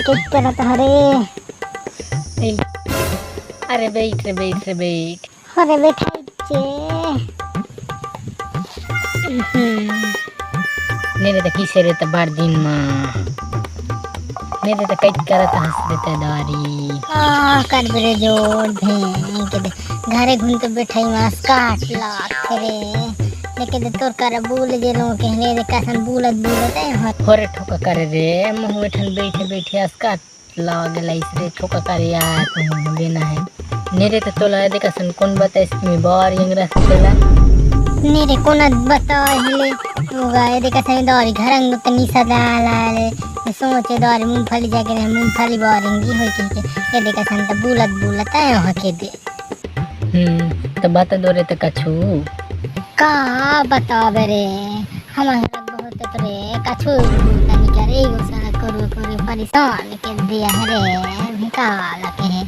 के करत हरे। ए, अरे बैठ रे बैठ रे बैठ। अरे बैठाई चे। नेरे त किसे रे त बार दिन मा नेरे त कैट करत हंस देता दारी कर बरे जोड़ भे के दे घरे घुन के बैठाई मास काट लाख रे लेके दे तोर कर बोल जे लो के ले दे कासन बोलत है होरे ठोका करे रे मुँह बैठन बैठे बैठे अस्का लाग लाइस रे ठोका करे यार तुम लेना है नेरे त तोला दे कासन कौन बताइस तुम्हें बार यंगरा सेला नेरे कोना बता हिले होगा ये देखा सही दौरी घरंग तनी सदा लाले सोचे दौरी मूंगफली जाके रे मूंगफली बोरिंगी होई के ये देखा सन त बुलत है वहां के दे तो बता दो रे त कछु का बतावे रे हमारा बहुत रे कछु तनी करे उसा करू परेशान के दिया है रे भिका लगे है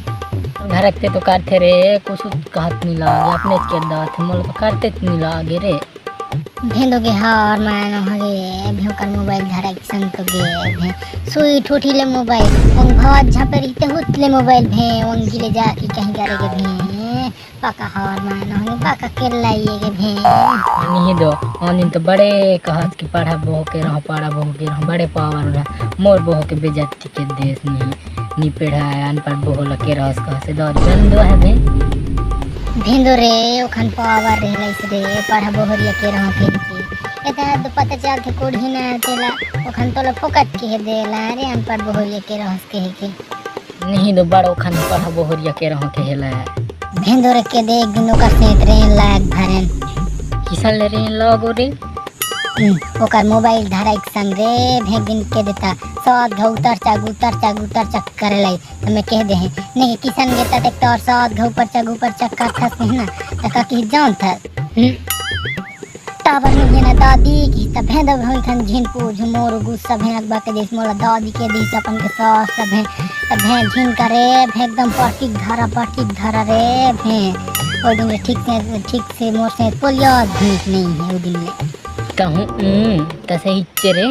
घर रखते तो करते रे कुछ कहत नहीं लागे अपने के दात मोल तो करते नहीं लागे रे भेंदो के हार मानो हगे भेकर मोबाइल धरा के संग तो गे भे सुई ठोठी ले मोबाइल उन भात झापे रहते हुतले मोबाइल भे उन गिले जाके कहीं करे के भे पाका हार मानो हगे पाका के लाइए के भे नहीं दो दिन तो बड़े कहत कि पढ़ा बहो के रहो बड़े पावर रहा मोर बहो के बेजती के देश नहीं पेढ़ा अनपढ़ बहो लगे रहस कह से दौर गंदो है भे भेंदो रे ओखन पावर रे लइस रे पढ़ा बोहरिया के रहो फिर के एता तो पता चल के कोढ़ी ना तेला ओखन तो फोकट के देला रे अनपढ़ बोहरिया के रहस के नहीं दो बड़ो खन पढ़ा बोहरिया के रहो के हेला भेंदो रे के दे एक दिन ओकर सेत रे लाग भरन किसन ले रे लगो रे ओकर मोबाइल धरा एक संग रे भेग दिन के देता साथ घउ उतर चक करे लाई हमें कह दे हैं नहीं किसान गेता तक तो और साथ घउ पर चक खस है ना तका की जान था टावर में जेना दादी की त भेंद भई खन झिनपू झुमोर गुस्सा भेग बा के देश मोला दादी के देश अपन के सास सब है त भे झिन करे भे एकदम पार्टी धरा रे भे ओ दिन ठीक से मोर से पोलिया भी नहीं है ओ दिन ले कहूँ तसे हिच्चे रे